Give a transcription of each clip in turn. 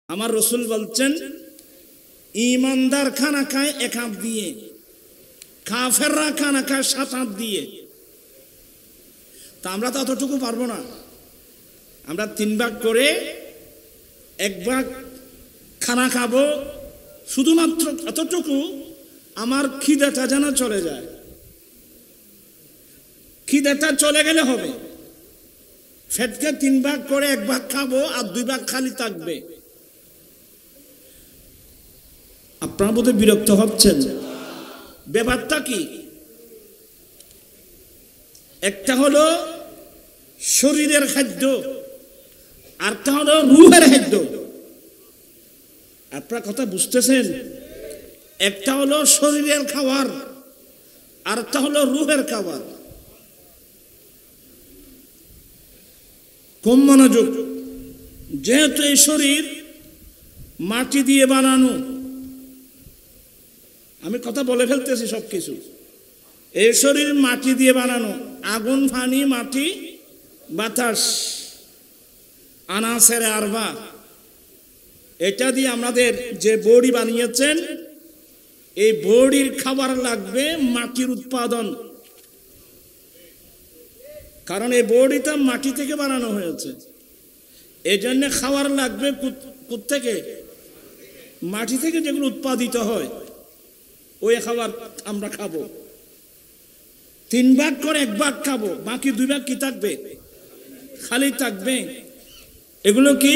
আমার রসুল বলছেন ঈমানদার খানা খায় এক হাত দিয়ে, কাফেররা খানা খায় 7 হাত দিয়ে। তা আমরা তো অতটুকু পারবো না। আমরা 3 ভাগ করে 1 ভাগ খানা খাবো, শুধুমাত্র এতটুকু আমার খিদাটা যেন চলে যায়। খিদাটা চলে গেলে হবে। ফেটকে 3 ভাগ করে 1 ভাগ খাবো আর 2 ভাগ খালি থাকবে। আপনারা বোধহয় বিরক্ত হচ্ছেন। ব্যাপারটা কি? একটা হলো শরীরের খাদ্য, আরটা হলো রূহের খাদ্য। আপনারা কথা বুঝতেছেন? একটা হলো শরীরের খাবার, আরটা হলো রূহের খাবার। কম মনোযোগ। যেহেতু এই শরীর মাটি দিয়ে বানানো, আমি কথা বলে ফেলতেছি সবকিছু। এই শরীর মাটি দিয়ে বানানো, আগুন, পানি, মাটি, বাতাস, আনাসের আরবা, এটা দিয়ে আমাদের যে বডি বানিয়েছেন, এই বডির খাবার লাগবে মাটির উৎপাদন। কারণ এই বডিটা মাটি থেকে বানানো হয়েছে। এই জন্য খাবার লাগবে কোত্থেকে? মাটি থেকে যেগুলো উৎপাদিত হয়, ওই খাবার আমরা খাবো। 3 ভাগ করে 1 ভাগ খাবো, বাকি 2 ভাগ কি থাকবে? খালি থাকবে। এগুলো কি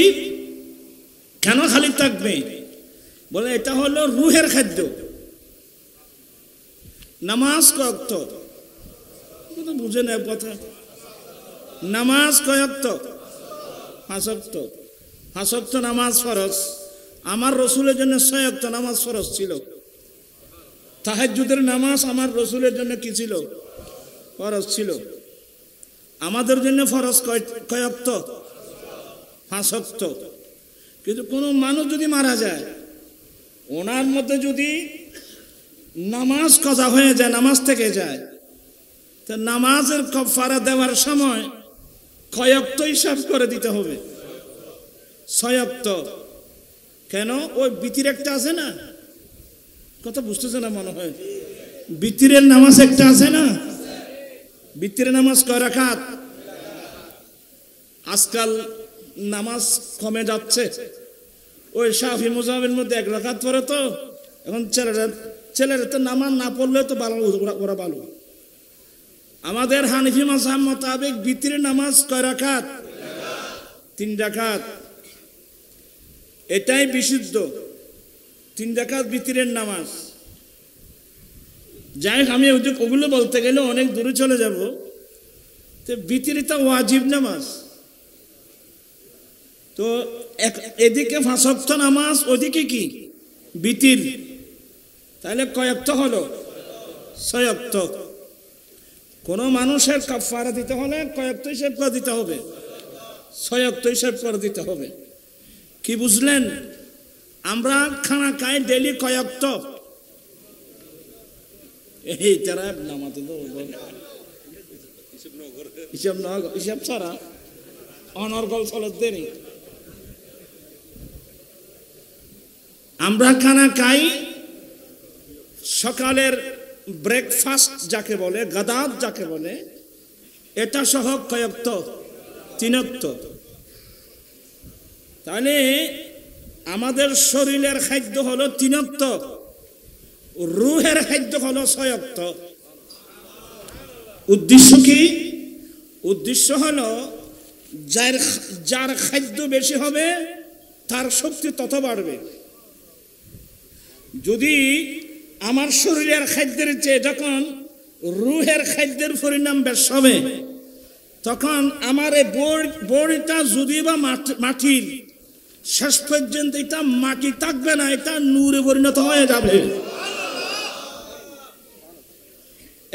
কেন খালি থাকবে? বলে এটা হলো রূহের খাদ্য। নামাজ কয় ওয়াক্ত? বুঝে নেব কথা। নামাজ কয় ওয়াক্ত? 5 ওয়াক্ত। 5 ওয়াক্ত নামাজ ফরজ। আমার রসুলের জন্য 6 ওয়াক্ত নামাজ ফরজ ছিল। তাহাজ্জুদের নামাজ আমার রসুলের জন্য কি ছিল? ফরজ ছিল। আমাদের জন্য ফরজ কয় ওয়াক্ত? 5 ওয়াক্ত। কিন্তু কোনো মানুষ যদি মারা যায়, ওনার মধ্যে যদি নামাজ কাজা হয়ে যায়, নামাজ থেকে যায়, তো নামাজের কাফারা দেওয়ার সময় কয় ওয়াক্ত হিসাব করে দিতে হবে? 6 ওয়াক্ত। কেন? ওই বিতির একটা আছে না, কথা বুঝতেছে না মনে হয়। বিতিরের নামাজ একটা আছে না? বিতিরের নামাজ কয় রাকাত? আজকাল নামাজ কমে যাচ্ছে। ওই শাফি মুজাহিবের মধ্যে 1 রাকাত পড়ে। তো এখন ছেলেরা তো নামাজ না পড়লে তো ভালো, ওরা ভালো। আমাদের হানিফি মাযহাব মোতাবেক বিতিরের নামাজ কয় রাকাত? 3 রাকাত। এটাই বিশুদ্ধ, 3 রাকাত বিতিরের নামাজ। যাই হোক, আমি ওগুলো বলতে গেলে অনেক দূরে চলে যাব। তো বিতিরটা ওয়াজিব নামাজ। তো এদিকে 5 ওয়াক্ত নামাজ, ওদিকে কি বিতির। তাহলে কয় ওয়াক্ত হলো? 6 ওয়াক্ত। কোন মানুষের কাফারা দিতে হলে কয় ওয়াক্ত হিসাব করে দিতে হবে? 6 ওয়াক্ত হিসাব করে দিতে হবে। কি বুঝলেন? আমরা খানা খাই ডেইলি কয় ওয়াক্ত? এই তারা নামাতে তো হিসাব ছাড়া অনর্গল চলে দেরি। আমরা খানা খাই সকালের ব্রেকফাস্ট যাকে বলে, গাদাত যাকে বলে, এটা সহ কয় ওয়াক্ত? 3 ওয়াক্ত। তাহলে আমাদের শরীরের খাদ্য হলো 3 ওয়াক্ত, রূহের খাদ্য হলো 6 ওয়াক্ত। উদ্দেশ্য কি? উদ্দেশ্য হলো যার খাদ্য বেশি হবে তার শক্তি তত বাড়বে। যদি আমার শরীরের খাদ্যের চেয়ে যখন রূহের খাদ্যের পরিণাম বেশ হবে, তখন আমার এই বড়িটা যদি বা মাটির, শেষ পর্যন্ত এটা মাটি থাকবে না, এটা নূরে পরিণত হয়ে যাবে।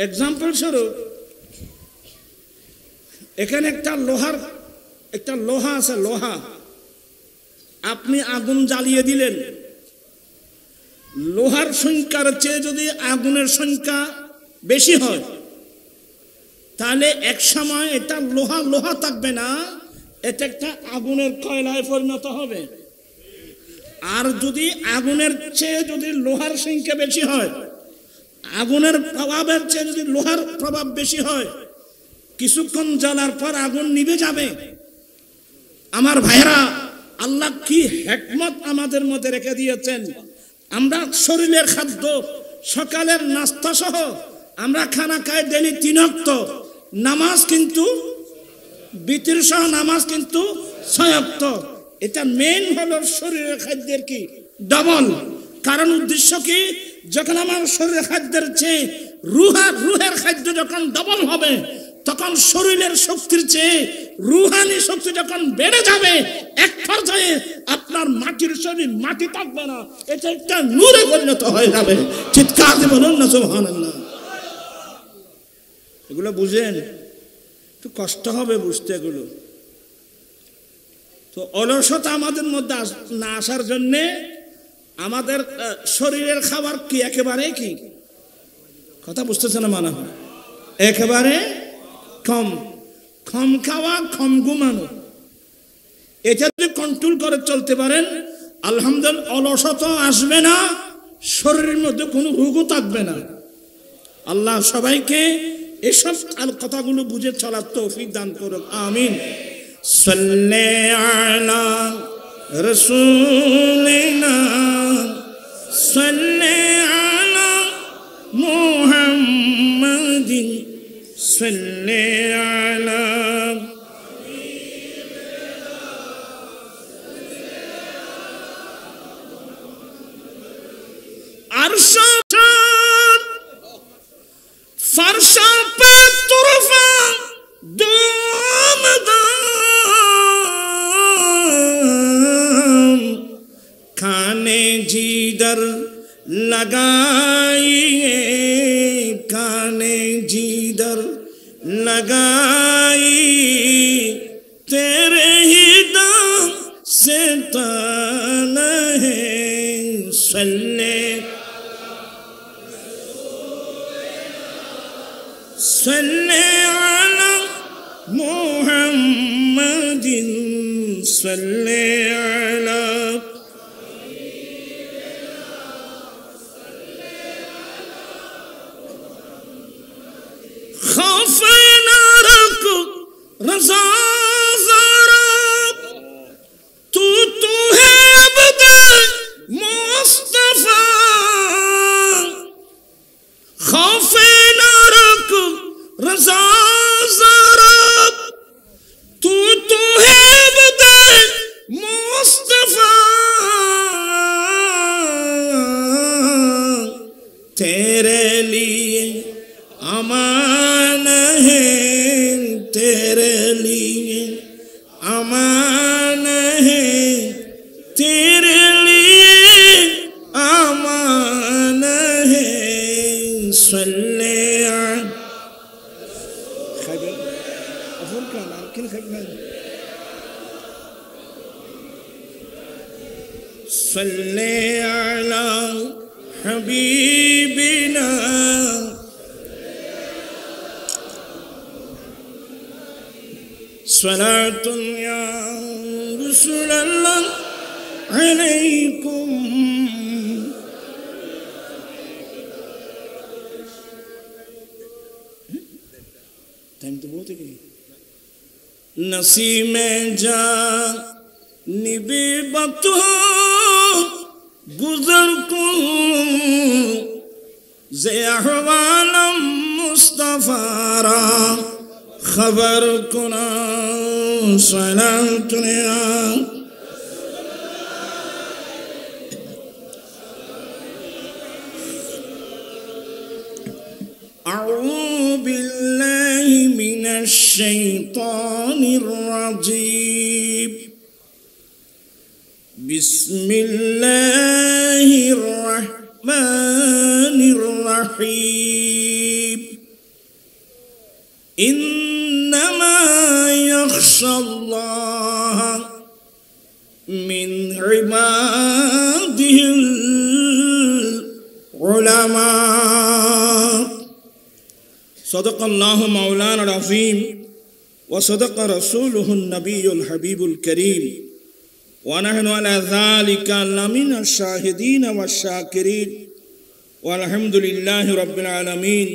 এক্সাম্পল স্বরূপ, এখানে একটা লোহা আছে, লোহা আপনি আগুন জ্বালিয়ে দিলেন। লোহার সংখ্যার চেয়ে যদি আগুনের সংখ্যা বেশি হয়, তাহলে এক সময় এটা লোহা থাকবে না, এটা একটা আগুনের কয়লায় পরিণত হবে। আর যদি আগুনের চেয়ে যদি লোহার সংখ্যা বেশি হয়, আগুনের প্রভাবের চেয়ে যদি লোহার প্রভাব বেশি হয়, কিছুক্ষণ জ্বালার পর আগুন নিভে যাবে। আমার ভাইরা, আল্লাহ কি হিকমত আমাদের মধ্যে রেখে দিয়েছেন। আমরা শরীরের খাদ্য সকালের নাস্তা সহ আমরা খানা খাই ডেলি 3 ওয়াক্ত, নামাজ কিন্তু বিতির সহ নামাজ কিন্তু 6 ওয়াক্ত। এটা মেইন হলো শরীরের খাদ্যের কি ডবল। কারণ উদ্দেশ্য কি, যখন আমার শরীরের খাদ্যের চেয়ে রুহের খাদ্য যখন ডবল হবে, তখন শরীরের শক্তির চেয়ে রুহানি শক্তি যখন বেড়ে যাবে, এক পর্যায়ে আপনার মাটির শরীর মাটি থাকবে না, এটা একটা নূরে পরিণত হয়ে যাবে। চিৎকার দিয়ে বলুন না সুবহানাল্লাহ। এগুলো বুঝেন, একটু কষ্ট হবে বুঝতে এগুলো। তো অলসতা আমাদের মধ্যে না আসার জন্যে আমাদের শরীরের খাবার কি একেবারে কি, কথা বুঝতেছে না মনে হয়, একেবারে কম খাওয়া, কম ঘুমানো। এটা যদি কন্ট্রোল করে চলতে পারেন, আলহামদুলিল্লাহ, অলসতা আসবে না, শরীরের মধ্যে কোনো রোগও থাকবে না। আল্লাহ সবাইকে এসব কথাগুলো বুঝে চলার তৌফিক দান করুন, আমিন। সাল্লি আলা রাসূলিনা সাল্লি আলা মুহাম্মাদিন সাল্লি আলা আরশ फर्शा पे तुरफा दाम खाने जिधर लगाइए, खाने जिधर लगाई, तेरे ही दाम से ताना है। सल्ले सल्ले अला मुहम्मदिन सल्ले अला खौफे न रख रज़ा ज़रा, तू है अब्द मुस्तफ़ा। खौफे न रख रज़ा ज़रा, तू है अब्द मुस्तफ़ा। तेरे लिए अमान है, तेरे लिए अमान है, तेरे लिए अमान है। सल्ले सल्ले अला हबीबिना सलातुन या रसूलल्लाह अलैकुम। टाइम तो बहुत है। नसीम जा निबे बतो गुजर को ज़े अहवालम मुस्तफ़ारा खबर कुना सलाम तुनिया। أعوذ بالله من الشيطان الرجيم بسم الله الرحمن الرحيم إنما يخشى الله من عباده العلماء صدق الله مولانا العظيم وصدق رسوله النبي الحبيب الكريم ونحن على ذلك لمن الشاهدين والشاكرين والحمد لله رب العالمين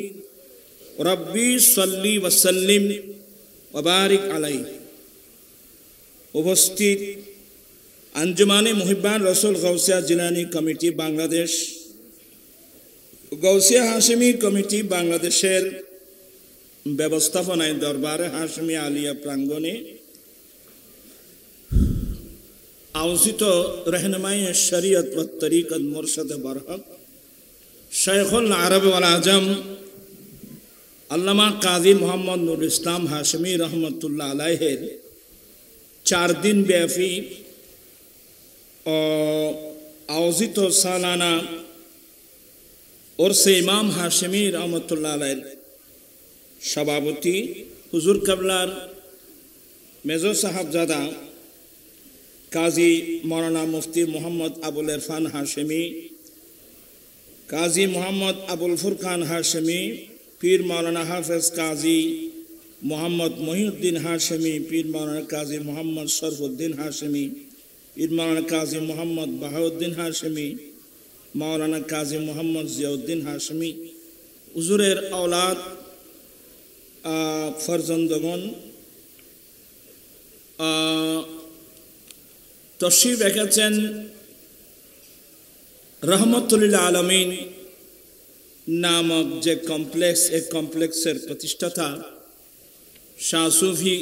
ربي صلي وسلم وبارك عليه উপস্থিত আঞ্জুমানে মুহিব্বান রসুল গাউসিয়া জিলানী কমিটি বাংলাদেশ, গাউসিয়া হাশিমি কমিটি বাংলাদেশের ব্যবস্থাপনায় দরবারে হাশিমি আলিয়া প্রাঙ্গণে আয়োজিত रहनुमाई शरीयत व तरीक़त मुर्शद बरहक शेखुल अरब वल आजम अल्लामा काजी मोहम्मद नूर इस्लाम हाशमी रहमतुल्लाह अलैहिर 4 दिन व्यापी आयोजित सालाना उर्स इमाम हाशमी रहमतुल्लाह अलैहिर सभापति हुजूर कबलार मेजर साहबजादा काजी मौलाना मुफ्ती मोहम्मद अबुल इरफान हाशमी, काजी मोहम्मद अबुल फुरकान हाशमी, पीर मौलाना हाफिज काजी मोहम्मद मोहिउद्दीन हाशमी, पीर मौलाना काजी मोहम्मद शरफुद्दीन हाशमी, पीर मौलाना काजी मोहम्मद बहाउद्दीन हाशमी, मौलाना काजी मोहम्मद जियाउद्दीन हाशमी, हुजूरेर औलाद फरजंदगण तशरीफ रेखेছেন रहमतुल आलमीन नामक जे कमप्लेक्स, एक कमप्लेक्सर प्रतिष्ठाता शाह सूफी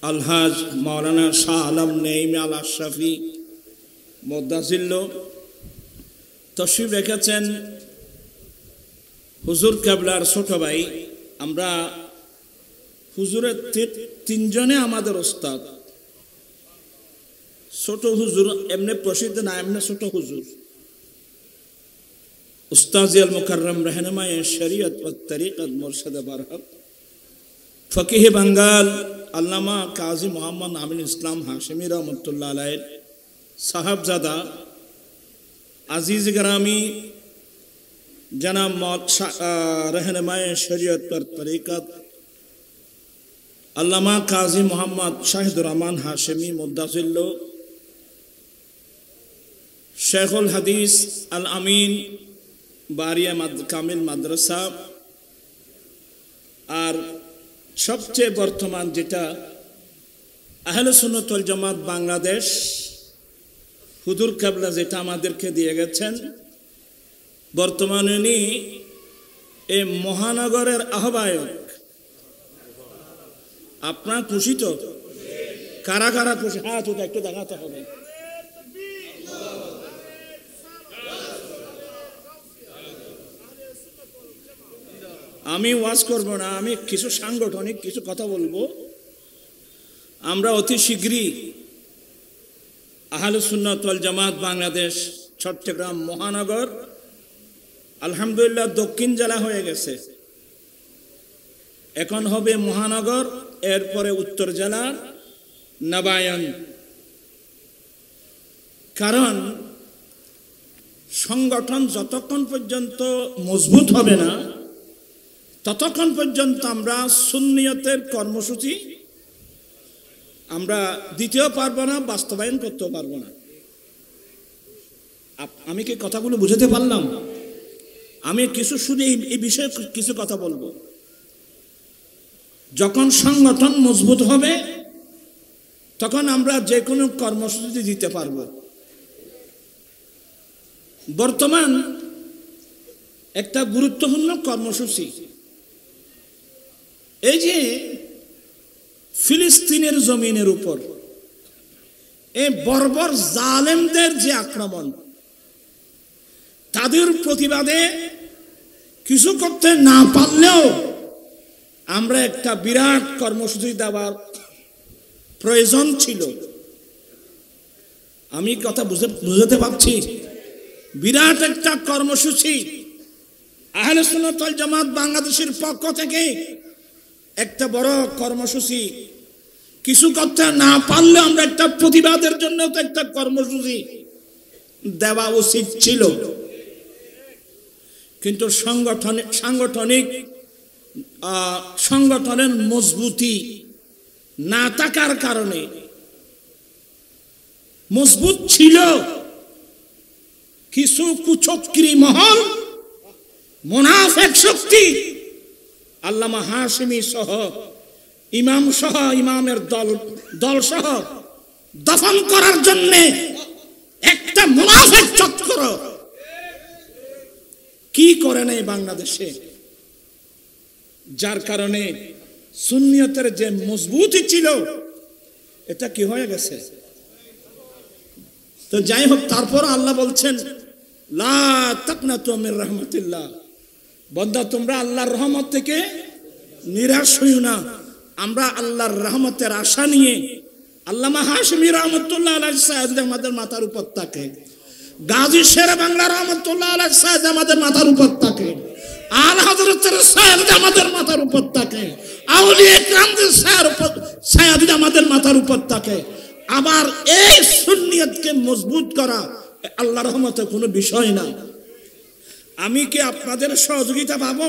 अलहाज मौलाना शाह आलम नईम आल अशरफी मुद्दाजिल्लो तशरीफ रेखेছেন हुजूर केबलार छोट भाई। আমরা হুজুরের 3 জনে আমাদের ওস্তাদ। ছোট হুজুর এমনি প্রসিদ্ধ না, এমনি ছোট হুজুর উস্তাদ আল মুকাররম रहनुमाई शरीयत व तरीक़त मुर्शद बरहक फकीह बंगाल अल्लामा काजी मोहम्मद आमिन इस्लाम हाशमी रहमतुल्लाह अलैह साहबजादा अजीज ग्रामी जनाब रहनुमाई शरीयत व तरीक़त अल्लामा काजी मोहम्मद शाहिदुर रहमान हाशमी मुद्दाजिल्लो शेखुल हदीस अल अमीन बारिया कामिल माद्रासा और सबचेয়ে बर्तमान जेटा आहले सुन्नत वल जमात बांग्लादेश हुजूर केबला जेटा आमादेरके दिए गेছেন बर्तमाने उनी ए महानगरेर आह्वायक। আপনারা খুশি তো? কারা কারা খুশি? হাত উঠে একটু দেখাতে হবে। আমি ওয়াজ করব না, আমি কিছু সাংগঠনিক কিছু কথা বলবো। আমরা অতি শীঘ্রই আহলে সুন্নাত ওয়াল জামাত বাংলাদেশ চট্টগ্রাম মহানগর আলহামদুলিল্লাহ দক্ষিণ জেলা হয়ে গেছে, এখন হবে মহানগর, এরপরে উত্তর জেলা নবায়ন। কারণ সংগঠন যতক্ষণ পর্যন্ত মজবুত হবে না ততক্ষণ পর্যন্ত আমরা সুন্নিয়তের কর্মসূচি আমরা দিতেও পারবো না, বাস্তবায়ন করতেও পারবো না। আমি কি কথাগুলো বুঝাতে পারলাম? আমি কিছু শুধু এই বিষয়ে কিছু কথা বলবো। যখন সংগঠন মজবুত হবে তখন আমরা যে কোনো কর্মসূচি দিতে পারবো। বর্তমান একটা গুরুত্বপূর্ণ কর্মসূচি এই যে ফিলিস্তিনের জমিনের উপর এই বর্বর জালেমদের যে আক্রমণ, তাদের প্রতিবাদে কিছু করতে না পারলেও আমরা একটা বিরাট কর্মসূচি দেওয়ার প্রয়োজন ছিল। আমি কথা বুঝাতে পারছি? বিরাট একটা কর্মসূচি আহলে সুন্নাত ওয়াল জামাত বাংলাদেশের পক্ষ থেকে একটা বড় কর্মসূচি, কিছু করতে না পারলে আমরা একটা প্রতিবাদের জন্য তো একটা কর্মসূচি দেওয়া উচিত ছিল। কিন্তু সংগঠনের মজবুতি না থাকার কারণে মজবুত ছিল, কিছু কুচক্রী মহল, মুনাফিক শক্তি আল্লামা হাশিমি সহ ইমামের দল সহ দফন করার জন্য একটা মুনাফিক চক্র কি করে নাই বাংলাদেশে, যার কারণে সুন্নিয়তের যে মজবুতি ছিল এটা কি হয়ে গেছে। তো যাই হোক, তারপর আল্লাহ বলছেন লা তাকনাতু মির রাহমাতিল্লাহ, বান্দা তোমরা আল্লাহর রহমত থেকে নিরাশ হইও না। আমরা আল্লাহর রহমতের আশা নিয়ে আল্লামা হাশিমি রহমতুল্লাহ আলাইহি সাহেব আমাদের মাথার উপর থাকে, গাজী শের বাংলা রহমতুল্লাহ আলাইহি সাহেব আমাদের মাথার উপর থাকে, আল হযরতের সাহেব আমাদের মাথার উপর থাকে, আউলিয়া কিরামদের সাহেব আমাদের মাথার উপর থাকে। আবার এই সুন্নিয়তকে মজবুত করা আল্লাহর রহমতের কোনো বিষয় না। আমি কি আপনাদের সহযোগিতা পাবো?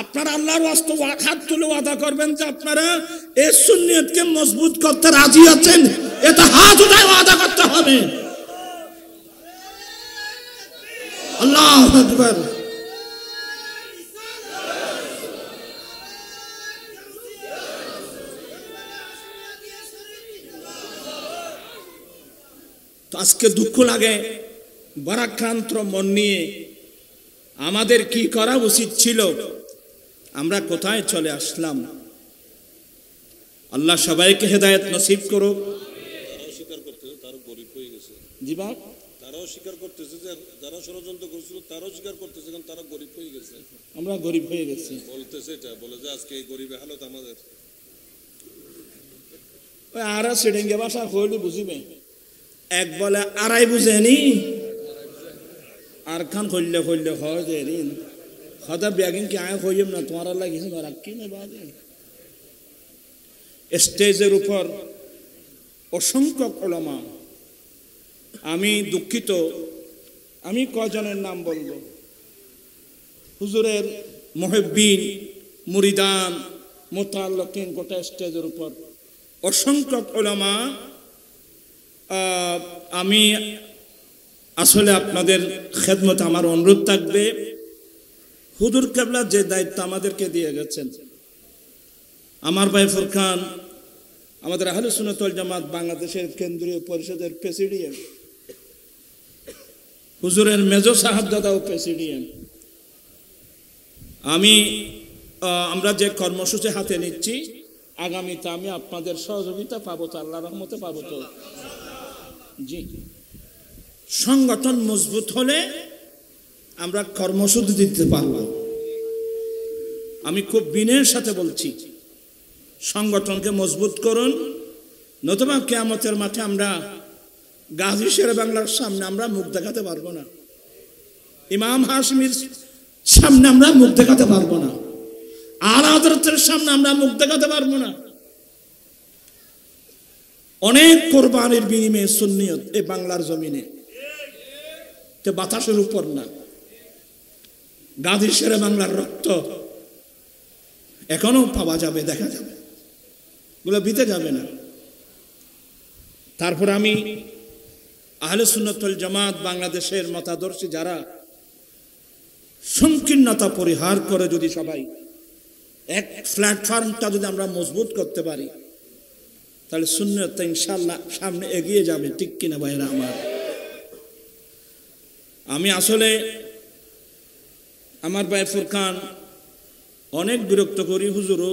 আপনারা আল্লাহর ওয়াস্তে হাত তুলে ওয়াদা করবেন যে আপনারা এই সুন্নিয়তকে মজবুত করতে রাজি আছেন? এটা হাত উঠায় ওয়াদা করতে হবে। আল্লাহু আকবার। তো আজকে দুঃখ লাগে, ভারাক্রান্ত মন নিয়ে আমাদের কি করা উচিত ছিল, আমরা কোথায় চলে আসলাম। আল্লাহ সবাইকে হেদায়েত নসিব করুক। তারাও স্বীকার করতেছে তারও গরিব হয়ে গেছে। জি বাপ, তারাও স্বীকার করতেছে যে যারা ষড়যন্ত্র করেছিল তারাও স্বীকার করতেছে, কারণ তারা গরিব হয়ে গেছে। আমরা গরিব হয়ে গেছি বলতেছে, এটা বলে যে আজকে এই গরিবের হালত আমাদের। ওই আরা সিডেঙ্গে ভাষা হইলে বুঝিবে, এক বলে আড়াই বুঝেনি, আর খান হইলে হইলে হয় যে ঋণ হদা ব্যাগিন কি আয় হইম না তোমার লাগিয়েছে রাখি না বাদে। স্টেজের উপর অসংখ্য ওলামা, আমি দুঃখিত, আমি কজনের নাম বলবো, হুজুরের মুহিব্বিন মুরিদান মুতাআল্লিকিন গোটা স্টেজের উপর অসংখ্য ওলামা, আমি আসলে আপনাদের খেদমত আমার অনুরোধ থাকবে, হুজুর কেবলা যে দায়িত্ব আমাদেরকে দিয়ে গেছেন, আমার ভাই ফুরকান আমাদের আহলে সুন্নাত ওয়াল জামাত বাংলাদেশের কেন্দ্রীয় পরিষদের প্রেসিডেন্ট, হুজুরের মেজর সাহেবজাদাও প্রেসিডেন্ট, আমরা যে কর্মসূচি হাতে নিচ্ছি আগামীতে আমি আপনাদের সহযোগিতা পাবো তো, আল্লাহর রহমতে পাবো তো। জি, সংগঠন মজবুত হলে আমরা কর্মসূচি দিতে পারবো। আমি খুব বিনয়ের সাথে বলছি, সংগঠনকে মজবুত করুন, নতুবা কিয়ামতের মাঠে আমরা গাজী শের বাংলার সামনে আমরা মুখ দেখাতে পারবো না, ইমাম হাশিমির সামনে আমরা মুখ দেখাতে পারবো না, আলা হযরতের সামনে আমরা মুখ দেখাতে পারবো না। অনেক কোরবানির বিনিময়ে সুন্নিয়ত এই বাংলার জমিনে বাতাসের উপর না, গাজী শেরে বাংলার রক্ত এখনো পাওয়া যাবে, দেখা যাবে, এগুলো বিতে যাবে না। তারপর আমি আহলে সুন্নাত ওয়াল জামাত বাংলাদেশের মতাদর্শী যারা, সংকীর্ণতা পরিহার করে যদি সবাই এক প্ল্যাটফর্মটা যদি আমরা মজবুত করতে পারি, তাহলে সুন্নিয়তটা ইনশাআল্লাহ সামনে এগিয়ে যাবে, ঠিক কিনা ভাইরা আমার। আমি আসলে আমার ভাই ফুরকান অনেক বিরক্ত করি, হুজুরও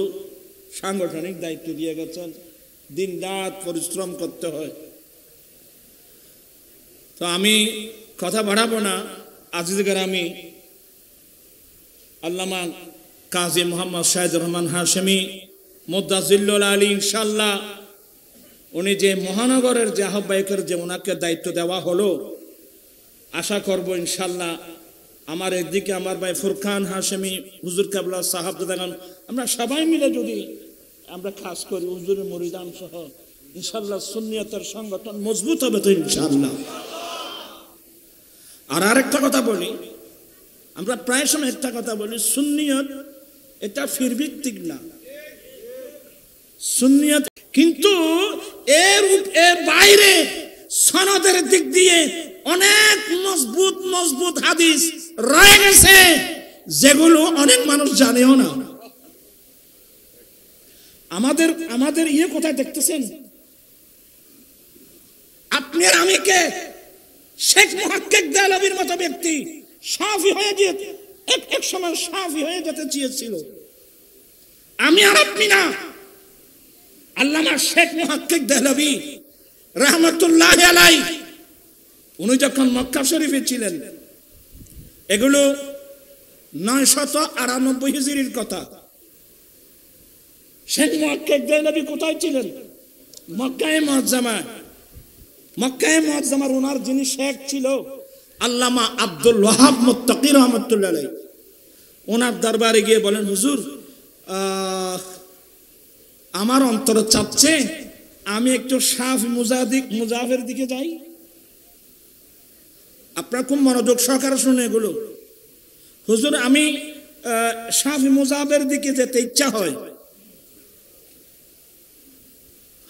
সাংগঠনিক দায়িত্ব দিয়ে গেছেন, দিন রাত পরিশ্রম করতে হয়। তো আমি কথা বাড়াবো না, আজিজ গ্রামী আল্লামা কাজী মোহাম্মদ শাহিদুর রহমান হাশেমি মুদ্দাজিল্লুল আলী, ইনশাআল্লাহ উনি যে মহানগরের যে আহ্বায়কের যে ওনাকে দায়িত্ব দেওয়া হলো, আশা করব ইনশাআল্লাহ আমার একদিকে আমার ভাই ফুরকান হাশেমি, হুজুর কেবলা সাহাবজাদাগান, আমরা সবাই মিলে যদি আমরা খাস করি হুজুরের মুরিদান সহ, ইনশাআল্লাহ সুন্নিয়তের সংগঠন মজবুত হবে তো ইনশাআল্লাহ। আর আরেকটা কথা বলি, আমরা প্রায় সময় একটা কথা বলি, সুন্নিয়ত এটা ফিরভিত্তিক না, সুন্নিয়ত কিন্তু এর বাইরে সনদের দিক দিয়ে অনেক মজবুত মজবুত হাদিস রয়ে গেছে, যেগুলো অনেক মানুষ জানেও না। আমাদের কোথায় দেখতেছেন? আপনি আর আমি কে? শেখ মুহাক্কিক দেহলভির মতো ব্যক্তি শাফি হয়ে গিয়ে এক সময় শাফি হয়ে যেতে চেয়েছিল। আমি আর আপনি না, আল্লামা শেখ মুহাক্কিক দেহলভি রাহমাতুল্লাহ আলাইহি, উনি যখন মক্কা শরীফে ছিলেন, এগুলো 998 হিজরির কথা। শেখ মুহাক্কিক দেহলভি কোথায় ছিলেন? মক্কায়ে মুআজ্জামার ওনার যিনি শেখ ছিল আল্লামা আব্দুল ওয়াহাব মুত্তাকি রাহমাতুল্লাহ আলাইহি, ওনার দরবারে গিয়ে বলেন, হুজুর আমার অন্তর চাচ্ছে আমি একটু শাফি মুজাফের দিকে যাই। আপনারা খুব মনোযোগ সহকারে শুনে এগুলো। হুজুর আমি শাফি মুজাফের দিকে যেতে ইচ্ছা হয়।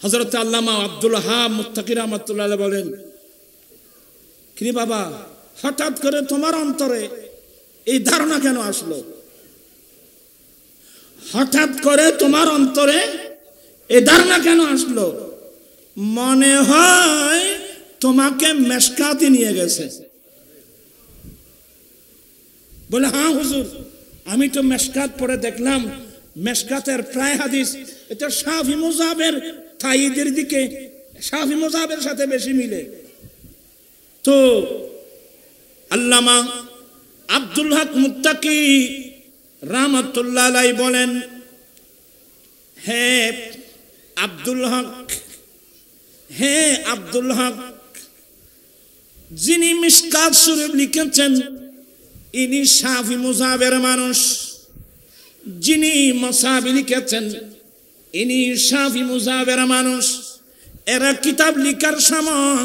হযরত আল্লামা আব্দুল ওয়াহাব মুত্তাকি রাহমাতুল্লাহ আলাইহি বলেন, কি বাবা, হঠাৎ করে তোমার অন্তরে এই ধারণা কেন আসলো? হঠাৎ করে তোমার অন্তরে এই ধারণা কেন আসলো? মনে হয় তোমাকে মেশকাতে নিয়ে গেছে। বলে, হ্যাঁ হুজুর, আমি তো মেশকাত পড়ে দেখলাম, মেশকাতের প্রায় হাদিস এটা শাফি মুজাফের তাইদের দিকে, শাফি মুজাফের সাথে বেশি মিলে। তো আল্লামা আব্দুল হক মুত্তাকি রাহমাতুল্লাহ আলাইহি বলেন, হে আব্দুল হক, যিনি মিশকাত শরীফ লিখেছেন ইনি শাফি মুজাফের মানুষ, যিনি মাসাবি লিখেছেন ইনি শাফি মুজাফের মানুষ। এরা কিতাব লিখার সময়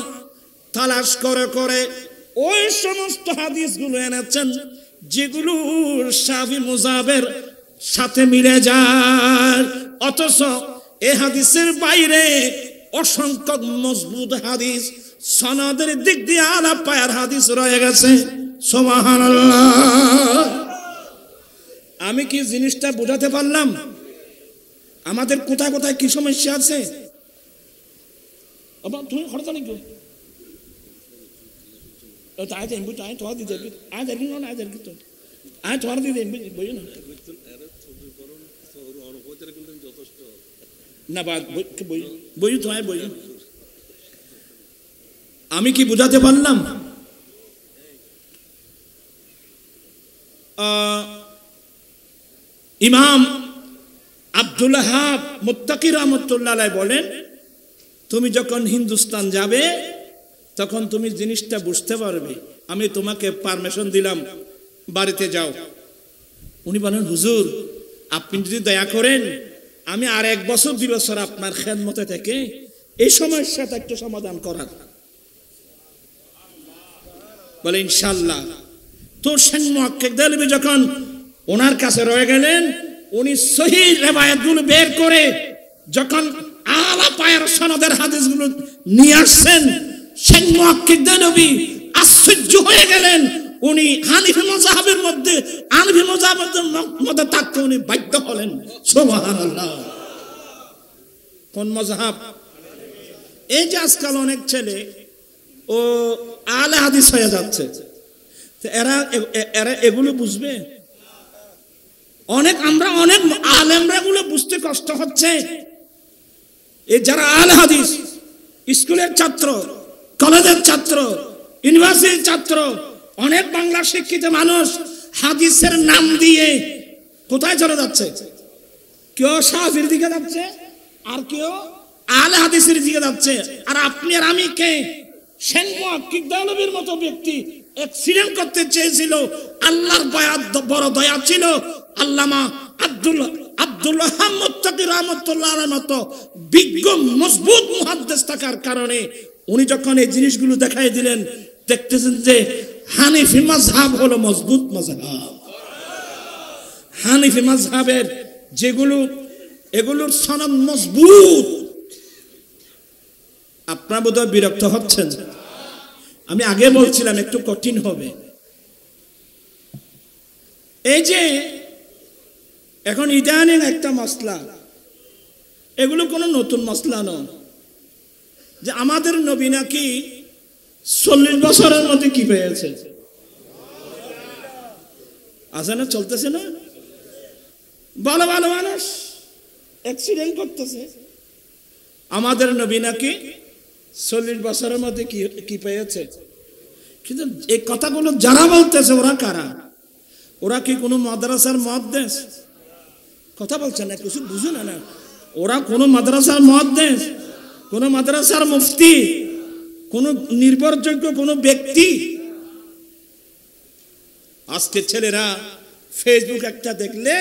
তালাশ করে করে ওই সমস্ত হাদিসগুলো এনেছেন যেগুলো শাফি মুজাফের সাথে মিলে যায়। অথচ এই হাদিসের বাইরে অসংখ্য মজবুত হাদিস, সনদের দিক দিয়ে আলা পায়ার হাদিস রয়ে গেছে। সুবহানাল্লাহ। আমি কি জিনিসটা বোঝাতে পারলাম? আমাদের কোথায় কোথায় কি সমস্যা আছে? তুমি খরচা নাকি আয় দেখবি, আয় তোমার দিতে আয় দেখবি না, আয় দেখবি তো আয় তোমার দিতে বই না না বই তো আয় বই। আমি কি বুঝাতে পারলাম? ইমাম আব্দুল ওয়াহাব মুত্তাকি রাহমাতুল্লাহ আলাইহি বলেন, তুমি যখন হিন্দুস্তান যাবে তখন তুমি জিনিসটা বুঝতে পারবে। আমি তোমাকে পারমিশন দিলাম, বাড়িতে যাও। উনি বলেন, হুজুর আপনি যদি দয়া করেন আমি আর 1 বছর 2 বছর আপনার খেদমতে থেকে এই সমস্যাটা একটু সমাধান করার। বলে ইনশাআল্লাহ। তো শেখ মুহাক্কিক দেহলভি যখন ওনার কাছে রয়ে গেলেন, উনি সহিহ রিওয়ায়াতগুলো বের করে যখন আলা পায়ের সনদের হাদিসগুলো নিয়ে আসছেন, শেখ মুহাক্কিক দেহলভি আশ্চর্য হয়ে গেলেন। উনি হানিফি মাযহাবের মধ্যে থাকতে উনি বাধ্য হলেন। সুবহানাল্লাহ। কোন মাযহাব? এই যে আজকাল অনেক ছেলে ও আলে হাদিস হয়ে যাচ্ছে, এরা এগুলো বুঝবে? আমরা অনেক আলেমরা এগুলো বুঝতে কষ্ট হচ্ছে। এই যারা আলে হাদিস, স্কুলের ছাত্র, কলেজের ছাত্র, ইউনিভার্সিটির ছাত্র, অনেক বাংলা শিক্ষিত মানুষ হাদিসের নাম দিয়ে কোথায় চলে যাচ্ছে? কেউ শাফির দিকে যাচ্ছে, আর কেউ আলে হাদিসের দিকে যাচ্ছে। আর আপনি আর আমি কে? শেখ মুহাক্কিক দেহলভির মতো ব্যক্তি অ্যাক্সিডেন্ট করতে চেয়েছিল, আল্লাহর বড় দয়া ছিল। আল্লামা আব্দুল ওয়াহাব মুত্তাকি রাহমাতুল্লাহ আলাইহির মতো বিজ্ঞ মজবুত মুহাদ্দিস থাকার কারণে উনি যখন এই জিনিসগুলো দেখাই দিলেন, দেখতেছেন যে হানিফি মাযহাব হলো মজবুত মাযহাব। হানিফি মাযহাবের এগুলোর সনদ মজবুত, আপনারা বোধহয় বিরক্ত হচ্ছেন। আমি আগে বলছিলাম একটু কঠিন হবে। এই যে এখন ইদানিং একটা মসলা, এগুলো কোনো নতুন মসলা নয়, যে আমাদের নবী নাকি 40 বছরের মধ্যে কি পেয়েছে, আছে না, চলতেছে না, ভালো ভালো মানুষ অ্যাক্সিডেন্ট করতেছে, আমাদের নবী নাকি 40 বছরের মধ্যে কি পেয়েছে। কিন্তু এই কথাগুলো যারা বলতেছে ওরা কারা? ওরা কি কোনো মাদ্রাসার মুহাদ্দিস? কথা বলছেন না, কিছু বুঝুন না। ওরা কোনো মাদ্রাসার মুহাদ্দিস, কোনো মাদ্রাসার মুফতি, কোনো নির্ভরযোগ্য কোনো ব্যক্তি? আজকে ছেলেরা ফেসবুক একটা দেখলে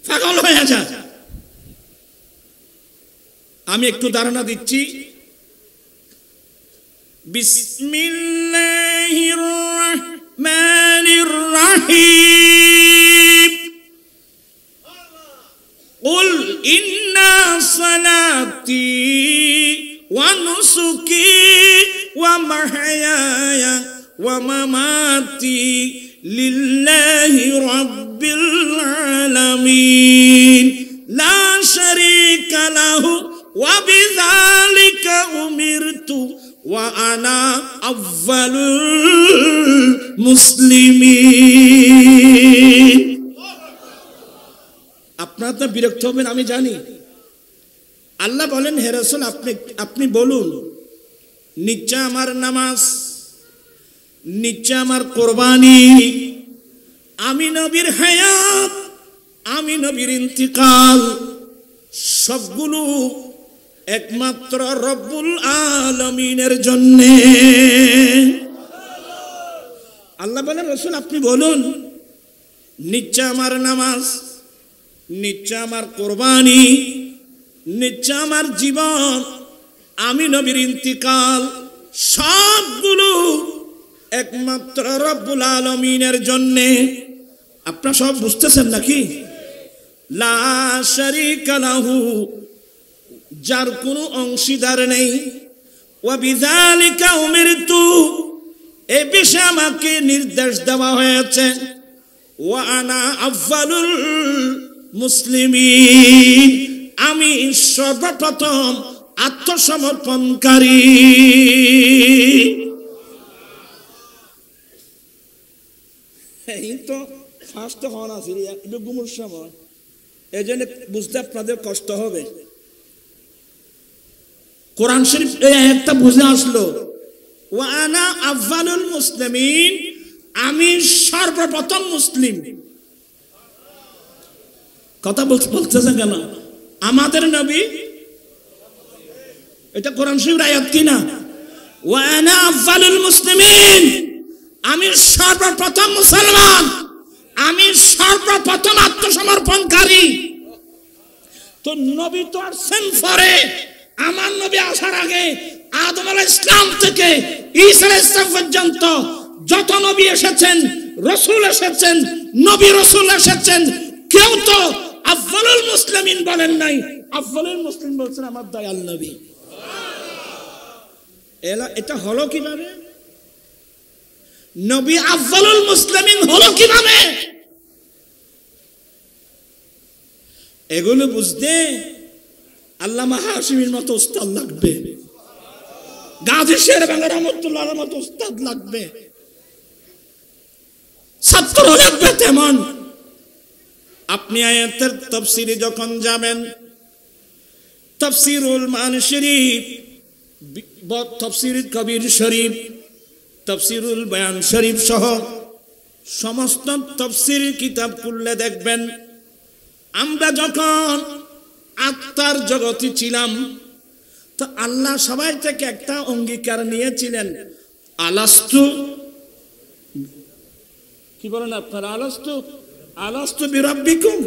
পাগল হয়ে যায়। আমি একটু ধারণা দিচ্ছি। বিসমিল্লাহির রাহমানির রাহিম। কুল ইন্না সালাতি ওয়া নুসুকি ওয়া মাহইয়ায়া ওয়া মামাতি লিল্লাহি রাব্বিল আলামিন লা শারীকা লাহু ওয়া বিযালিকা উমিরতু ওয়া আনা আউয়ালুল মুসলিমিন। আপনারা তো বিরক্ত হবেন আমি জানি। আল্লাহ বলেন, হে রাসূল আপনি বলুন, নিশ্চয় আমার নামাজ, নিশ্চয় আমার কোরবানি, আমি নবীর হায়াত, আমি নবীর ইন্তিকাল, সবগুলো একমাত্র রব্বুল আলামিনের জন্য। আল্লাহ বলেন, রাসূল আপনি বলুন, নিশ্চয় আমার নামাজ, নিশ্চয় আমার কোরবানি, নিশ্চয় আমার জীবন, আমি নবীর ইন্তিকাল, সবগুলো একমাত্র রব্বুল আলামিনের জন্য। আপনারা সব বুঝতেছেন নাকি? লা শারীকা লাহু, যার কোনো অংশীদার নেই, ওয়া বিযালিকা উমিরতু, এই বিষয়ে আমাকে নির্দেশ দেওয়া হয়েছে, ওয়া আনা আউয়ালুল মুসলিমিন, আমি সর্বপ্রথম আত্মসমর্পণকারী। এই তো ফার্স্ট হন আছে একটু গুমুর সময়, এই জন্য বুঝতে আপনাদের কষ্ট হবে। কোরআন শরীফ এই আয়াতটা বুঝে আসলো, ওয়া আনা আউয়ালুল মুসলিমিন, আমি সর্বপ্রথম মুসলিম। কথা বলতেছেন কেন? আমাদের নবী, এটা কোরআন শরীফের আয়াত কি না? ওয়া আনা আউয়ালুল মুসলিমিন, আমি সর্বপ্রথম মুসলমান, আমি সর্বপ্রথম আত্মসমর্পণকারী। তো নবী তো আসছেন পরে, আমার নবী আসার আগে আদম আলাইহিস সালাম থেকে ঈসা আলাইহিস সালাম পর্যন্ত যত নবী এসেছেন, রাসূল এসেছেন, নবী রাসূল এসেছেন, কেউ তো আউয়ালুল মুসলিমিন বলেন নাই। আউয়ালুল মুসলিম বলছেন আমার দয়াল নবী। এটা হলো কিভাবে? নবী আউয়ালুল মুসলিমিন হলো কিভাবে? এগুলো বুঝতে আল্লামা হাশিমির মতো উস্তাদ লাগবে, গাজী শের বাংলা রহমাতুল্লাহর মতো উস্তাদ লাগবে, ছাত্র লাগবে তেমন। আপনি আয়াতের তাফসীরে যখন যাবেন, তাফসীরুল মাআনি শরীফ, তাফসীর কবির শরীফ, তাফসীরুল বায়ান শরীফ সহ সমস্ত তাফসীর কিতাব খুললে দেখবেন, আমরা যখন আত্মার জগতে ছিলাম তো আল্লাহ সবাই থেকে একটা অঙ্গীকার নিয়েছিলেন, আলাস্তু, কি বলেন আপনারা, আলাস্তু বিরাব্বিকুম,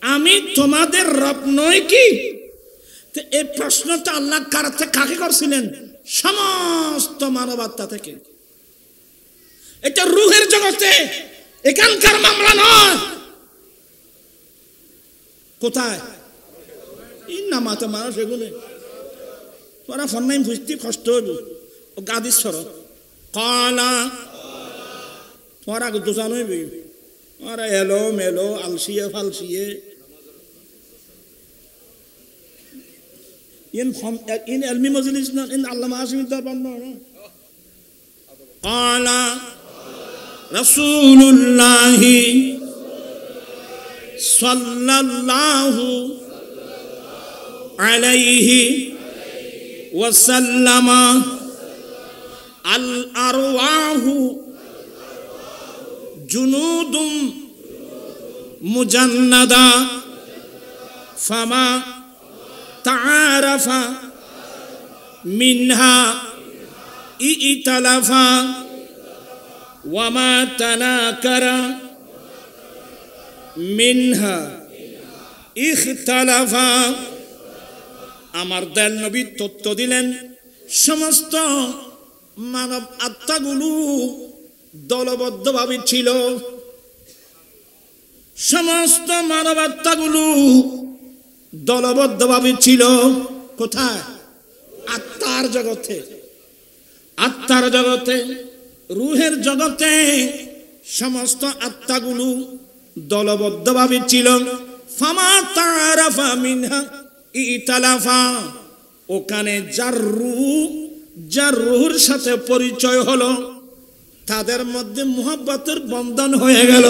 আমি তোমাদের রব নই কি? তো এই প্রশ্নটা আল্লাহ কাকে করছিলেন? সমস্ত মানবাত্মা থেকে। এটা রূহের জগতে, এখানকার মামলা নয়। কোথায়? ইন্নামাতে মানুষ এগুলো তোরা ফন্নাই বুঝতে কষ্ট হইব ও গাদিস সর কলা তোরা দোষান হইবি ওরা এলো মেলো আলসিয়ে ফালসিয়ে ইন এলমি মজলিস না ইন আল্লামা হাশিমির দরবার না কলা রাসূলুল্লাহি সাল্লাল্লাহু আলাইহি ওয়াসাল্লাম আল আরওয়াহু জুনুদুম মুজান্নাদা ফামা তাআরাফা মিনহা ইতালাফা ওয়ামা তানাকারা মিনহা ইখতালাফা আমার দয়াল নবী তত্ত্ব দিলেন সমস্ত মানব আত্মাগুলো দলবদ্ধভাবে ছিল সমস্ত মানব আত্মাগুলো দলবদ্ধভাবে ছিল কোথায় আত্মার জগতে আত্মার জগতে রূহের জগতে সমস্ত আত্মাগুলো দলবদ্ধভাবে ছিল ফামা তাআরাফা মিনহা ইতালাফা ওখানে যার রূহের সাথে পরিচয় হলো তাদের মধ্যে মুহাব্বতের বন্ধন হয়ে গেল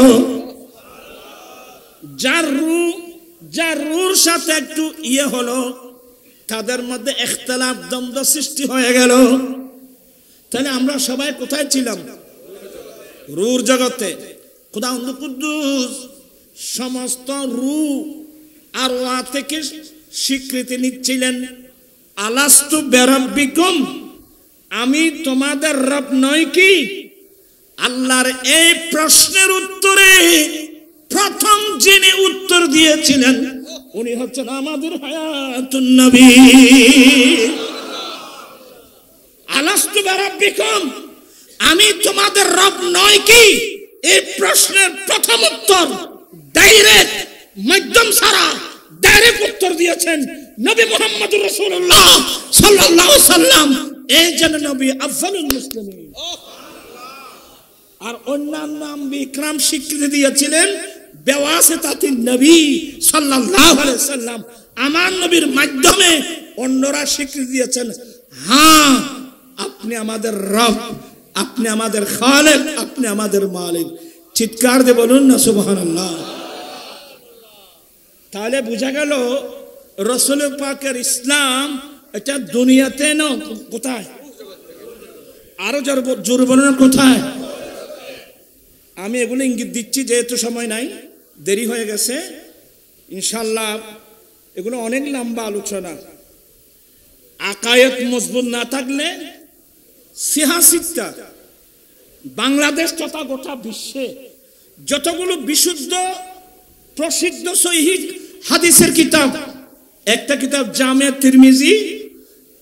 যার রূহের সাথে একটু হলো তাদের মধ্যে ইখতিলাফ দ্বন্দ্ব সৃষ্টি হয়ে গেল তাহলে আমরা সবাই কোথায় ছিলাম রূহের জগতে খোদাবন্দ কুদ্দুস সমস্ত রূহ আর ওয়া থেকে স্বীকৃতি নিচ্ছিলেন আলাস্তু বিরাব্বিকুম আমি তোমাদের রব নই কি আল্লাহর এই প্রশ্নের উত্তরে প্রথম যিনি উত্তর দিয়েছিলেন উনি হচ্ছেন আমাদের হায়াতুন নবী আলাস্তু বিরাব্বিকুম আমি তোমাদের রব নই কি এই প্রশ্নের প্রথম উত্তর ডাইরেক্ট মাধ্যম ছাড়া ডাইরেক্ট উত্তর দিয়েছেন নবী মুহাম্মদুর রাসূলুল্লাহ সাল্লাল্লাহু আলাইহি সাল্লাম এই যেন নবী আফজালুল মুসলিমিন আর অন্যান্য আম্বিয়া ইকরাম স্বীকৃতি দিয়েছিলেন বেওয়াসিতাতিন নবী সাল্লাল্লাহু আলাইহি সাল্লাম আমার নবীর মাধ্যমে অন্যরা স্বীকৃতি দিয়েছেন হ্যাঁ আপনি আমাদের রব আপনি আমাদের খালেক আপনি আমাদের মালিক চিৎকার দিয়ে বলুন না সুবহানাল্লাহ তাহলে বোঝা গেল রাসূল পাকের ইসলাম এটা দুনিয়াতে না কোথায় আরো জোর বলুন কোথায় আমি এগুলো ইঙ্গিত দিচ্ছি যেহেতু সময় নাই দেরি হয়ে গেছে ইনশাআল্লাহ এগুলো অনেক লম্বা আলোচনা আকায়েত মজবুত না থাকলে সিয়াসিতা বাংলাদেশ তথা গোটা বিশ্বে যতগুলো বিশুদ্ধ প্রসিদ্ধ সহিহ হাদিসের কিতাব একটা কিতাব জামে তিরমিজি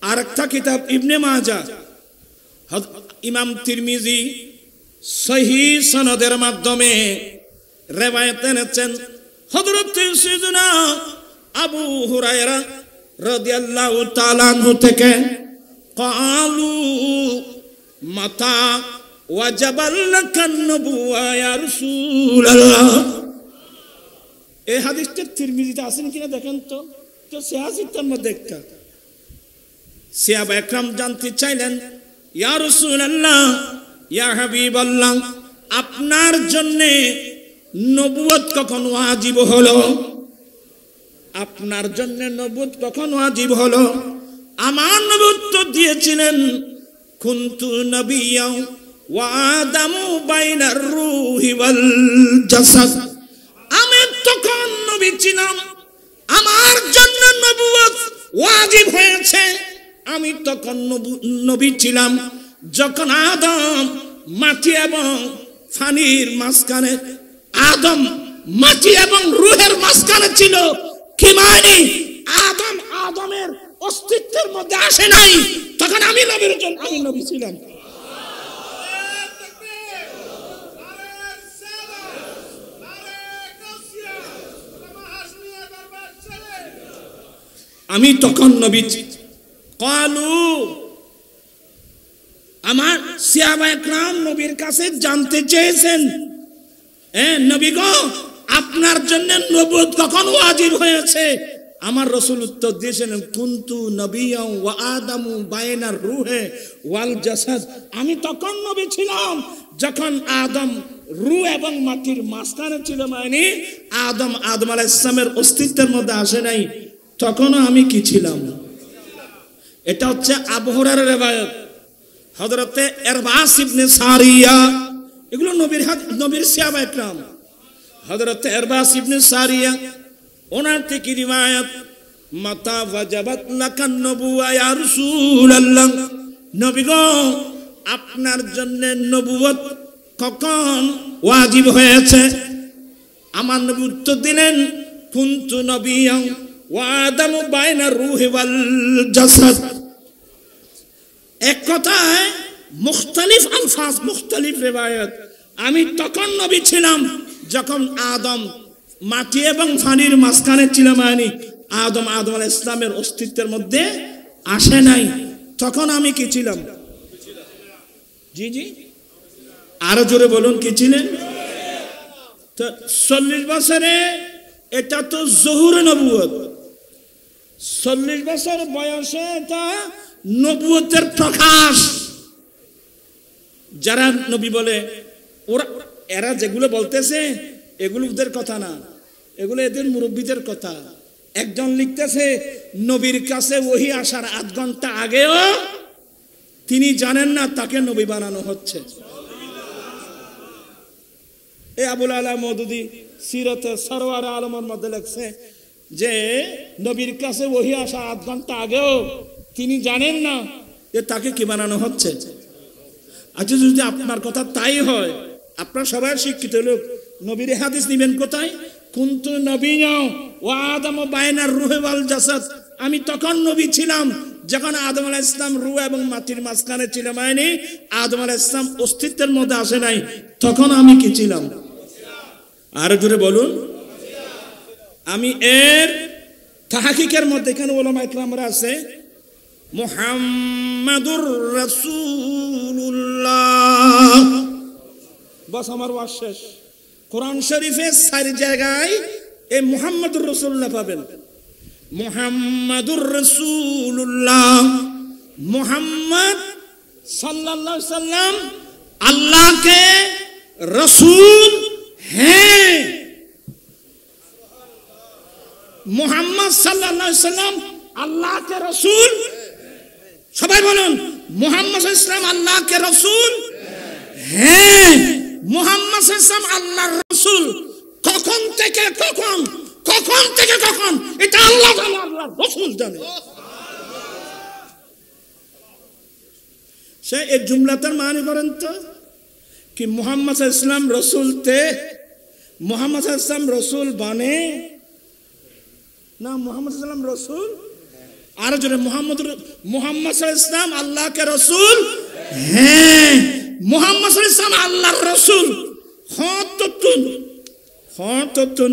আর একটা কিতাব ইবনে মাজাহ ইমাম তিরমিজি সহিহ সনদের মাধ্যমে রওয়ায়াত এনেছেন হযরত সাইয়্যিদুনা আবু হুরায়রা রাদিয়াল্লাহু তাআলা আনহু থেকে ক্বালু মাতা ওয়াজাবাল লাকান নবুওয়া ইয়া রাসূলুল্লাহ এই হাদিসটা তিরমিজিতে আছেন কিনা দেখেন তো সিয়াসিতার মধ্যে একটা সাহাবা একরাম জানতে চাইলেন ইয়া রাসূলুল্লাহ ইয়া হাবিবাল্লাহ আপনার জন্য নবুয়ত কখন ওয়াজিব হলো আপনার জন্য নবুয়ত কখন ওয়াজিব হলো আমার নবী উত্তর দিয়েছিলেন কুনতু নবিয়্যাও ওয়া আদামু বাইনার রূহি ওয়াল জাসাদ আমি তখন নবী ছিলাম আমার জন্য নবুয়ত ওয়াজিব হয়েছে আমি তখন নবী ছিলাম যখন আদম মাটি এবং পানির মাঝখানে আদম মাটি এবং রূহের মাঝখানে ছিল কি মানে আদমের অস্তিত্বের মধ্যে আসে নাই তখন আমি নবীর জন্য আমি নবী ছিলাম আমি তখন নবী ক্বালু, আমার সাহাবায়ে কেরাম নবীর কাছে জানতে চেয়েছেন, নবী গো, আপনার জন্য নবুয়ত কখন ওয়াজিব হয়েছে? আমার রাসূল উত্তর দিয়েছেন, কুনতু নবিয়্যান ওয়া আদামু বাইনার রূহে ওয়াল জাসাদ। আমি তখন নবী ছিলাম যখন আদম রূহ এবং মাটির মাঝখানে ছিল, মানে আদম আলাইহিস সালামের অস্তিত্বের মধ্যে আসে নাই, তখনও আমি কি ছিলাম? এটা হচ্ছে আবু হুরায়রার riwayat। হযরতে ইরবাস ইবনে সারিয়া, এগুলো নবীর সাহাবায়ে কেরাম। হযরতে ইরবাস ইবনে সারিয়া ওনার থেকে রিওয়ায়াত, মাতা ওয়াজাবাত লাকান নবুওয়া ইয়া রাসূলুল্লাহ, নবী গো, আপনার জন্য নবুয়ত কখন ওয়াজিব হয়েছে? আমার নবী উত্তর দিলেন, কুনতু নবিয়্যান ওয়া আদামু বাইনার রূহি ওয়াল জাসাদ। এক কথায় মুখতালিফ আলফাজ, মুখতালিফ রিওয়ায়াত। আমি তখন নবী ছিলাম যখন আদম মাটি এবং পানির মাঝখানে ছিল, মানে আদম আলাইহিস সালামের অস্তিত্বের মধ্যে আসে নাই, তখন আমি কি ছিলাম? জি জি, আরো জোরে বলুন, কি ছিলেন? তো 40 বছরে এটা তো জহুর নবুয়ত, 40 বছর বয়সে এটা নবুয়তের প্রকাশ। যারা নবী বলে, এরা যেগুলো বলতেছে এগুলো ওদের কথা না, এগুলো এদের মুরব্বীদের কথা। একজন লিখতেছে, নবীর কাছে ওহী আসার 8 ঘন্টা আগেও তিনি জানেন না তাকে নবী বানানো হচ্ছে। এই আবুল আলা মওদুদী সিরাতে সরওয়ার আলমের মধ্যে লেখছে যে নবীর কাছে ওহী আসা 8 ঘন্টা আগেও তিনি জানেন না যে তাকে কি বানানো হচ্ছে। আচ্ছা, যদি আপনার কথা তাই হয়, আপনারা সবাই শিক্ষিত লোক, নবীর হাদিস নিবেন কোথায়? কুনতু নবিয়্যান ওয়া আদামু বাইনার রূহি ওয়াল জাসাদ। আমি তখন নবী ছিলাম যখন আদম আলাইহিস সালাম রূহ এবং মাটির মাঝখানে ছিল, মানে আদম আলাইহিস সালাম অস্তিত্বের মধ্যে আসে নাই, তখন আমি কি ছিলাম? আরো জোরে বলুন। আমি এর তাহকিকের মধ্যে এখানে উলামায়ে কেরামরা আছে, মুহাম্মাদুর রাসূলুল্লাহ, বস আমার ওয়াজ শেষ। কোরআন শরীফে 4 জায়গায় এই মুহাম্মাদুর রাসূলুল্লাহ পাবেন। মুহাম্মাদুর রাসূলুল্লাহ, মুহাম্মদ সাল্লাল্লাহু আলাইহি সাল্লাম আল্লাহ के रसूल हैं। मुहम्मद सल्लल्लाहु अलैहि वसल्लम अल्लाह के रसूल, सबाई बोलून, मुहम्मद सल्लल्लाहु अलैहि वसल्लम अल्लाह के रसूल हैं। मुहम्मद सल्लल्लाहु अलैहि वसल्लम আল্লাহর রাসূল। কখন থেকে কখন, কখন থেকে কখন, এটা আল্লাহ জানে, আল্লাহর রাসূল জানে। সে এই জুমলাটার মানে করেন তো कि मोहम्मद सल्लल्लाहु अलैहि वसल्लम रसूल थे, मोहम्मद सल्लल्लाहु अलैहि वसल्लम रसूल बने ना, मोहम्मद सल्लल्लाहु अलैहि वसल्लम रसूल। और जो मोहम्मद सल्लल्लाहु अलैहि वसल्लम अल्लाह के रसूल हैं, मोहम्मद सल्लल्लाहु अलैहि वसल्लम अल्लाहर रसूल। हाँ तो तुन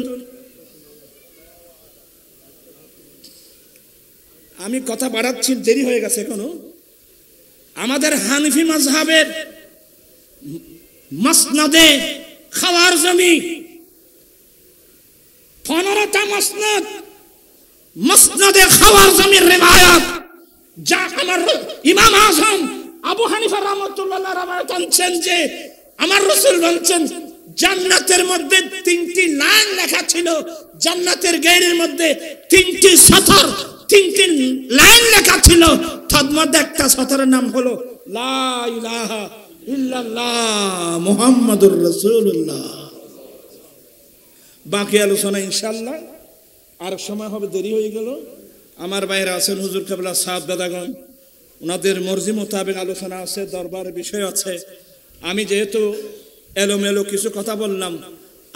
আমি কথা বাড়াচ্ছি, দেরি হয়ে গেছে এখনো। আমাদের হানফি মাযহাবের মাসনাদে খাওয়ারজমি 15টা মাসনাদ, মাসনাদে খাওয়ারজমির রিওয়ায়াত, যা আমার ইমাম আযম আবু হানিফা রাহমাতুল্লাহ রাওয়ায়াত আনছেন যে আমার রাসূল বলেছেন জান্নাতের মধ্যে 3টি লাইন লেখা ছিল, জান্নাতের গেটের মধ্যে 3টি সাতর, 3টি লাইন লেখা ছিল, তার মধ্যে একটা সাতরের নাম হলো লা ইলাহা ইল্লাল্লাহ মুহাম্মাদুর রাসূলুল্লাহ। বাকি আলোচনা ইনশাআল্লাহ আর সময় হবে, দেরি হয়ে গেল। আমার ভাইরা আছেন হুজুর কেবলা সাহেব দাদাগণ, ওনাদের মর্জি মোতাবেক আলোচনা আছে, দরবার বিষয় আছে। আমি যেহেতু এলোমেলো কিছু কথা বললাম,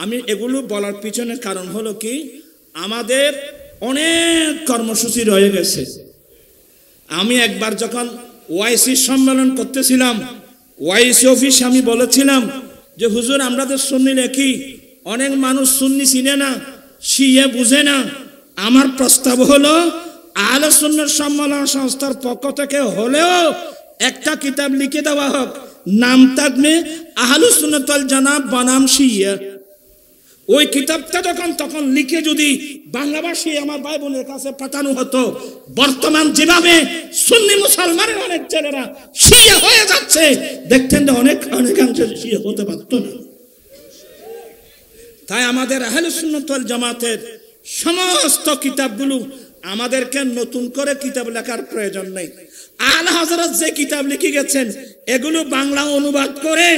আমি এগুলো বলার পিছনে কারণ হলো কি, আমাদের অনেক কর্মসূচি রয়ে গেছে। আমি একবার যখন ওয়াইসি সম্মেলন করতেছিলাম, ওয়াইসি অফিস আমি বলেছিলাম যে হুজুর আমাদের সুন্নি লেখি, অনেক মানুষ সুন্নি চিনে না, শিয়া বুঝে না। আমার প্রস্তাব হলো আহলে সুন্নাত সম্মেলন সংস্থার পক্ষ থেকে হলেও একটা কিতাব লিখে দেওয়া হোক, নাম থাকবে আহলুস সুন্নাত ওয়াল জামাত বনাম শিয়া। ওই কিতাবটা তখন লিখে যদি বাংলাভাষী আমার ভাই বোনের কাছে পাঠানো হতো, বর্তমান যেভাবে সুন্নি মুসলমানের অনেক ছেলেরা শিয়া হয়ে যাচ্ছে, দেখতেন যে অনেকাংশে শিয়া হতে পারত না। তাই আমাদের আহলে সুন্নাত ওয়াল জামাতের সমস্ত কিতাবগুলো আমাদেরকে নতুন করে কিতাব লেখার প্রয়োজন নেই। আলা হযরত যে কিতাব লিখে গেছেন এগুলো বাংলা অনুবাদ করে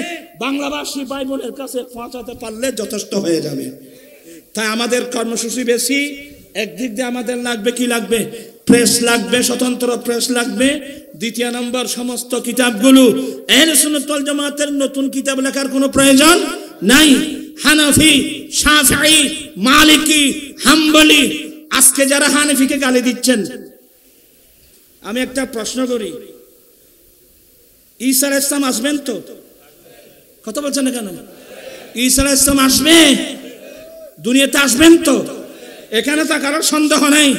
বাংলাভাষী ভাই বোনের কাছে পৌঁছাতে পারলে যথেষ্ট হয়ে যাবে। তাই আমাদের কর্মসূচি বেশি। একদিক দিয়ে আমাদের লাগবে কি লাগবে? প্রেস লাগবে, স্বতন্ত্র প্রেস লাগবে। দ্বিতীয় নম্বর, সমস্ত কিতাবগুলো আহলে সুন্নাত ওয়াল জামাতের নতুন কিতাব লেখার কোনো প্রয়োজন নাই। হানাফি, শাফিঈ, মালিকি, হাম্বলি, আজকে যারা হানাফিকে গালি দিচ্ছেন, আমি একটা প্রশ্ন করি, ঈসা আলাইহিস সালাম আসবেন তো? কথা বলছেন না কেন? ঈসা আলাইহিস সালাম আসবে, দুনিয়াতে আসবেন তো? এখানে তো কারোর সন্দেহ নেই।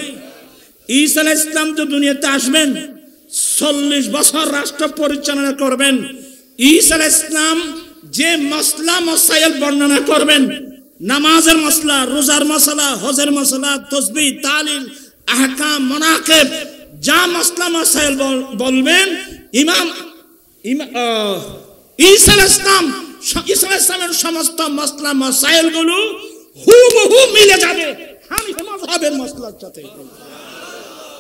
ঈসা আলাইহিস সালাম তো দুনিয়াতে আসবেন, 40 বছর রাষ্ট্র পরিচালনা করবেন। ঈসা আলাইহিস সালাম যে মাসলা মাসাইল বর্ণনা করবেন, নামাজের মাসলা, রোজার মাসলা, হজের মাসলা, তাসবিহ, তাহলিল, আহকাম, মানাকিব, যা মাসলা মাসাইল বলবেন, ঈসা আলাইহিস সালামের সমস্ত মাসলা মাসাইল গুলো হুবহু মিলে যাবে হানিফি মাযহাবের মাসলার সাথে।